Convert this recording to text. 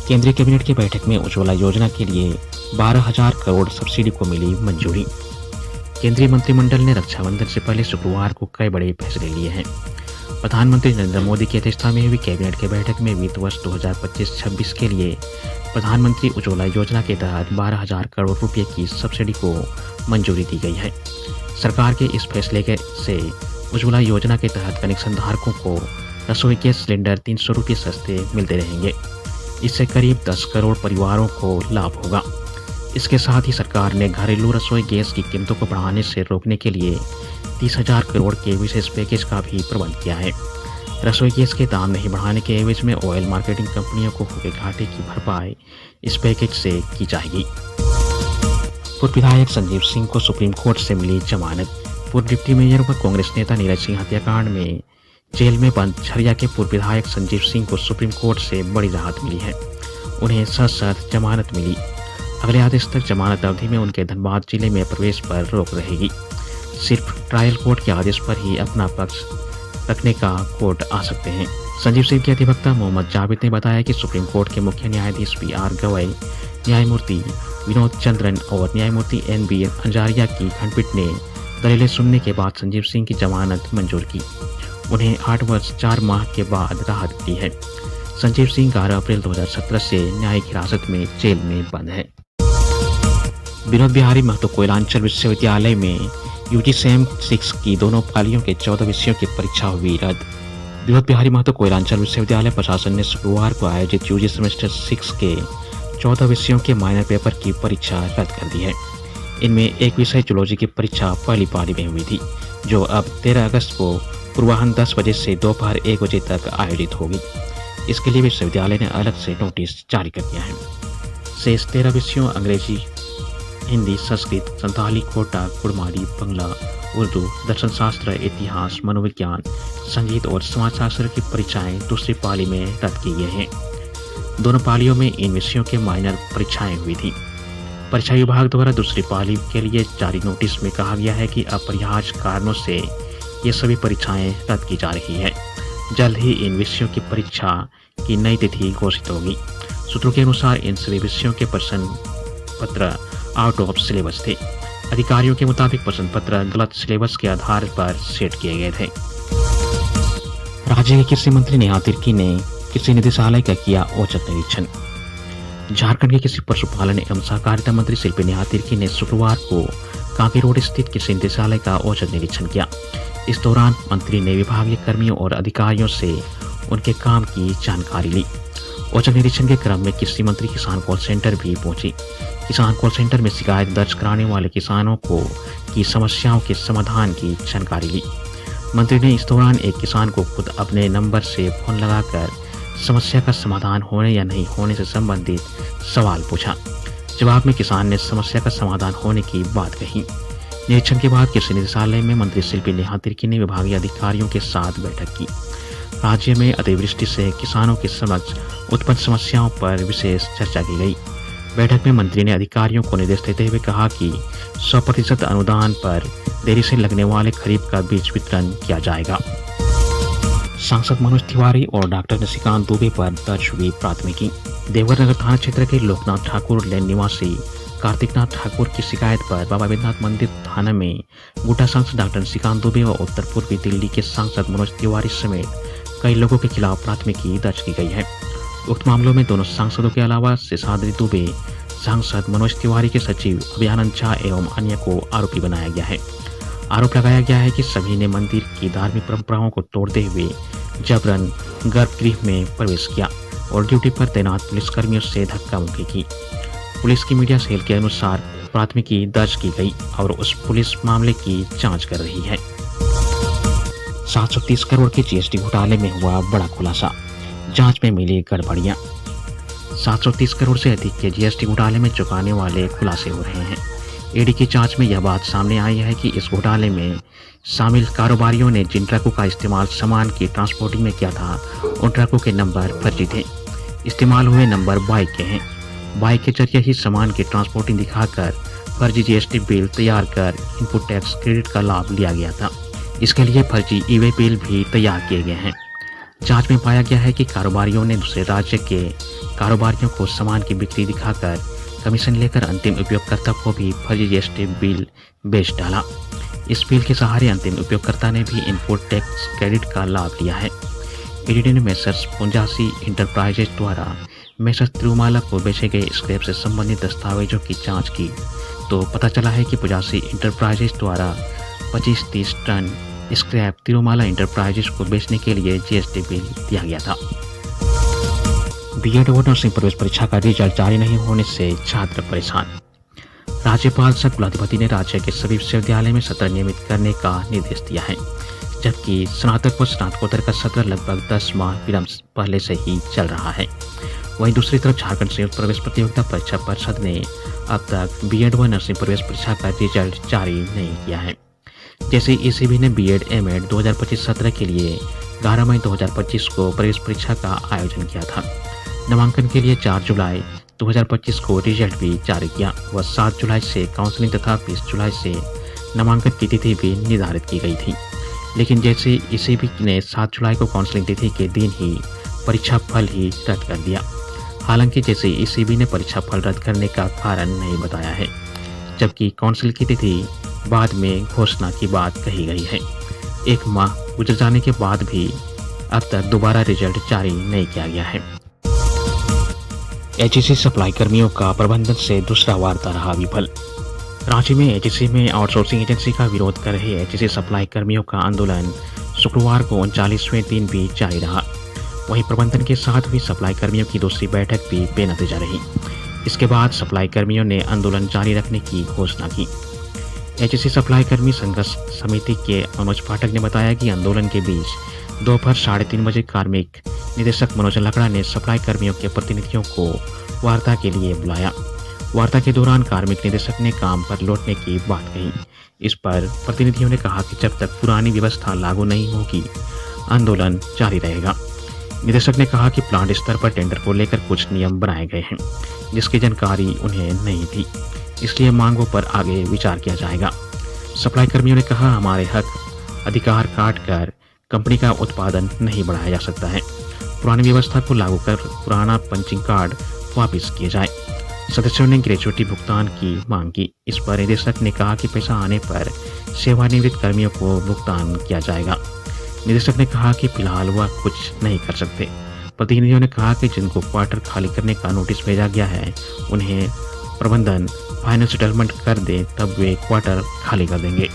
केंद्रीय कैबिनेट की बैठक में उज्ज्वला योजना के लिए 12,000 करोड़ सब्सिडी को मिली मंजूरी। केंद्रीय मंत्रिमंडल ने रक्षाबंधन से पहले शुक्रवार को कई बड़े फैसले लिए हैं। प्रधानमंत्री नरेंद्र मोदी की अध्यक्षता में हुई कैबिनेट की बैठक में वित्त वर्ष 2025-26 के लिए प्रधानमंत्री उज्ज्वला योजना के तहत 12,000 करोड़ रुपये की सब्सिडी को मंजूरी दी गई है। सरकार के इस फैसले से उज्ज्वला योजना के तहत कनेक्शन धारकों को रसोई गैस सिलेंडर 300 रुपये सस्ते मिलते रहेंगे। इससे करीब 10 करोड़ परिवारों को लाभ होगा। इसके साथ ही सरकार ने घरेलू रसोई गैस की कीमतों को बढ़ाने से रोकने के लिए 30,000 करोड़ के विशेष पैकेज का भी प्रबंध किया है। रसोई गैस के दाम नहीं बढ़ाने के एवज में ऑयल मार्केटिंग कंपनियों को हुए घाटे की भरपाई इस पैकेज से की जाएगी। पूर्व विधायक संजीव सिंह को सुप्रीम कोर्ट से मिली जमानत। पूर्व डिप्टी मेयर व कांग्रेस नेता नीरज सिंह हत्याकांड में जेल में बंद झरिया के पूर्व विधायक संजीव सिंह को सुप्रीम कोर्ट से बड़ी राहत मिली है। उन्हें सशर्त जमानत मिली। अगले आदेश तक जमानत अवधि में उनके धनबाद जिले में प्रवेश पर रोक रहेगी। सिर्फ ट्रायल कोर्ट के आदेश पर ही अपना पक्ष रखने का कोर्ट आ सकते हैं। संजीव सिंह के अधिवक्ता मोहम्मद जावेद ने बताया कि सुप्रीम कोर्ट के मुख्य न्यायाधीश BR गवई, न्यायमूर्ति विनोद चंद्रन और न्यायमूर्ति NB अंजारिया की खंडपीठ ने दलीलें सुनने के बाद संजीव सिंह की जमानत मंजूर की। उन्हें 8 वर्ष 4 माह के बाद राहत दी है। संजीव सिंह 11 अप्रैल 2017 से न्यायिक हिरासत में जेल में बंद है। विनोद बिहारी महतो कोयलांचल विश्वविद्यालय में UG सेम 6 की दोनों पालियों के 14 विषयों की परीक्षा हुई रद्द। विनोद बिहारी महतो कोयलांचल विश्वविद्यालय प्रशासन ने शुक्रवार को आयोजित UG सेमेस्टर 6 के 14 विषयों के माइनर पेपर की परीक्षा रद्द कर दी है। इनमें एक विषय जूलॉजी की परीक्षा पहली पाली में हुई थी, जो अब 13 अगस्त को पूर्वाह्न 10 बजे से दोपहर 1 बजे तक आयोजित होगी। इसके लिए विश्वविद्यालय ने अलग से नोटिस जारी कर दिया है। शेष 13 विषयों अंग्रेजी, हिंदी, संस्कृत, संताली, कोटा, कुड़मारी, बंगला, उर्दू, दर्शन शास्त्र, इतिहास, मनोविज्ञान, संगीत और समाजशास्त्र की परीक्षाएं दूसरी पाली में रद्द की गई हैं। दोनों पालियों में इन विषयों के माइनर परीक्षाएं हुई थी। परीक्षा विभाग द्वारा दूसरी पाली के लिए जारी नोटिस में कहा गया है कि अपरिहार्य कारणों से ये सभी परीक्षाएं रद्द की जा रही है। जल्द ही इन विषयों की परीक्षा की नई तिथि घोषित होगी। सूत्रों के अनुसार इन सभी विषयों के प्रश्न पत्र आउट ऑफ सिलेबस थे। अधिकारियों के मुताबिक प्रश्न पत्र गलत सिलेबस के आधार पर सेट किए गए थे। राज्य के कृषि मंत्री नेहा तिर्की ने कृषि निदेशालय का किया औचक निरीक्षण। झारखंड के कृषि पशुपालन एवं सहकारिता मंत्री शिल्पी नेहा तिर्की ने शुक्रवार को कांके रोड स्थित कृषि निदेशालय का औचक निरीक्षण किया। इस दौरान मंत्री ने विभागीय कर्मियों और अधिकारियों से उनके काम की जानकारी ली। औचक निरीक्षण के क्रम में कृषि मंत्री किसान कॉल सेंटर भी पहुंची। किसान कॉल सेंटर में शिकायत दर्ज कराने वाले किसानों की समस्याओं के समाधान की जानकारी ली। मंत्री ने इस दौरान एक किसान को खुद अपने नंबर से फोन लगाकर समस्या का समाधान होने या नहीं होने से संबंधित सवाल पूछा। जवाब में किसान ने समस्या का समाधान होने की बात कही। निरीक्षण के बाद कृषि निदेशालय में मंत्री शिल्पी नेहा तिर्की ने विभागीय अधिकारियों के साथ बैठक की। राज्य में अतिवृष्टि से किसानों के समक्ष उत्पन्न समस्याओं पर विशेष चर्चा की गई। बैठक में मंत्री ने अधिकारियों को निर्देश देते हुए कहा कि 100% अनुदान पर देरी से लगने वाले खरीफ का बीज वितरण किया जाएगा। सांसद मनोज तिवारी और डॉक्टर निशिकांत दुबे पर दर्ज हुई प्राथमिकी। देवघर नगर थाना क्षेत्र के लोकनाथ ठाकुर लेन निवासी कार्तिकनाथ ठाकुर की शिकायत पर बाबा बैद्यनाथ मंदिर थाना में गुटा सांसद डॉक्टर निशिकांत दुबे और उत्तर पूर्वी दिल्ली के सांसद मनोज तिवारी समेत कई लोगों के खिलाफ प्राथमिकी दर्ज की गई है। उक्त मामलों में दोनों सांसदों के अलावा शेषाद्री दुबे, सांसद मनोज तिवारी के सचिव अभियानंद झा एवं अन्य को आरोपी बनाया गया है। आरोप लगाया गया है कि सभी ने मंदिर की धार्मिक परंपराओं को तोड़ते हुए जबरन गर्भगृह में प्रवेश किया और ड्यूटी पर तैनात पुलिसकर्मियों से धक्का मुक्की की। पुलिस की मीडिया सेल के अनुसार प्राथमिकी दर्ज की गई और उस पुलिस मामले की जांच कर रही है। 730 करोड़ के GST घोटाले में हुआ बड़ा खुलासा, जांच में मिली गड़बड़ियां। 730 करोड़ से अधिक के GST घोटाले में चुकाने वाले खुलासे हो रहे हैं। ईडी की जांच में यह बात सामने आई है कि इस घोटाले में शामिल कारोबारियों ने जिन ट्रकों का इस्तेमाल सामान की ट्रांसपोर्टिंग में किया था, उन ट्रकों के नंबर फर्जी थे। इस्तेमाल हुए नंबर बाइक के हैं। बाइक के जरिए ही सामान की ट्रांसपोर्टिंग दिखाकर फर्जी GST बिल तैयार कर इनपुट टैक्स क्रेडिट का लाभ लिया गया था। इसके लिए फर्जी ई-वे बिल भी तैयार किए गए हैं। जांच में पाया गया है कि कारोबारियों ने दूसरे राज्य के कारोबारियों को सामान की बिक्री दिखाकर कमीशन लेकर अंतिम उपयोगकर्ता को भी फर्जी जीएसटी बिल बेच डाला। इस बिल के सहारे अंतिम उपयोगकर्ता ने भी इनपुट टैक्स क्रेडिट का लाभ लिया है। ईडी ने मेसर्स पुंजासी इंटरप्राइजेज द्वारा मेसर्स तिरुमाला को बेचे गए स्क्रैप से संबंधित दस्तावेजों की जांच की तो पता चला है कि पुंजासी इंटरप्राइजेज द्वारा 25-30 टन स्क्रैप तिरुमाला इंटरप्राइजेज को बेचने के लिए जीएसटी बिल दिया गया था। बीएड व नर्सिंग प्रवेश परीक्षा का रिजल्ट जारी नहीं होने से छात्र परेशान। राज्यपाल सह कुलाधिपति ने राज्य के सभी विश्वविद्यालय में सत्र नियमित करने का निर्देश दिया है, जबकि स्नातक व स्नातकोत्तर का सत्र लगभग 10 माह विलंब पहले से ही चल रहा है। वहीं दूसरी तरफ झारखंड संयुक्त प्रवेश प्रतियोगिता परीक्षा परिषद ने अब तक बीएड व नर्सिंग प्रवेश परीक्षा का रिजल्ट जारी नहीं किया है। जैसे ईसीबी ने बीएड एमएड 2025 सत्र के लिए 11 मई 2025 को प्रवेश परीक्षा का आयोजन किया था। नामांकन के लिए 4 जुलाई 2025 को रिजल्ट भी जारी किया व 7 जुलाई से काउंसलिंग तथा 20 जुलाई से नामांकन की तिथि भी निर्धारित की गई थी। लेकिन जैसे ईसीबी ने 7 जुलाई को काउंसलिंग तिथि के दिन ही परीक्षा फल ही रद्द कर दिया। हालांकि जैसे ईसीबी ने परीक्षा फल रद्द करने का कारण नहीं बताया है, जबकि काउंसिल की तिथि बाद में घोषणा की बात कही गई है। 1 माह गुजर जाने के बाद भी अब तक दोबारा रिजल्ट जारी नहीं किया गया है। एचईसी सप्लाई कर्मियों का प्रबंधन से दूसरा वार्ता रहा विफल। रांची में एचईसी में आउटसोर्सिंग एजेंसी का विरोध कर रहे एचईसी सप्लाई कर्मियों का आंदोलन शुक्रवार को 39वें दिन भी जारी रहा। वहीं प्रबंधन के साथ हुई सप्लाई कर्मियों की दूसरी बैठक भी बेनतीजा रही। इसके बाद सप्लाई कर्मियों ने आंदोलन जारी रखने की घोषणा की। एचईसी सप्लाई कर्मी संघर्ष समिति के मनोज पाठक ने बताया कि आंदोलन के बीच दोपहर 3:30 बजे कार्मिक निदेशक मनोज लकड़ा ने सप्लाई कर्मियों के प्रतिनिधियों को वार्ता के लिए बुलाया। वार्ता के दौरान कार्मिक निदेशक ने काम पर लौटने की बात कही। इस पर प्रतिनिधियों ने कहा कि जब तक पुरानी व्यवस्था लागू नहीं होगी, आंदोलन जारी रहेगा। निदेशक ने कहा कि प्लांट स्तर पर टेंडर को लेकर कुछ नियम बनाए गए हैं, जिसकी जानकारी उन्हें नहीं थी, इसलिए मांगों पर आगे विचार किया जाएगा। सप्लाई कर्मियों ने कहा, हमारे हक अधिकार काट कर कंपनी का उत्पादन नहीं बढ़ाया जा सकता है। पुरानी व्यवस्था को लागू कर पुराना पंचिंग कार्ड वापस किए जाए। सदस्यों ने ग्रेच्युटी भुगतान की मांग की। इस पर निदेशक ने कहा कि पैसा आने पर सेवानिवृत्त कर्मियों को भुगतान किया जाएगा। निदेशक ने कहा कि फिलहाल वह कुछ नहीं कर सकते। प्रतिनिधियों ने कहा कि जिनको क्वार्टर खाली करने का नोटिस भेजा गया है, उन्हें प्रबंधन फाइनल सेटलमेंट कर दे, तब वे क्वार्टर खाली कर देंगे।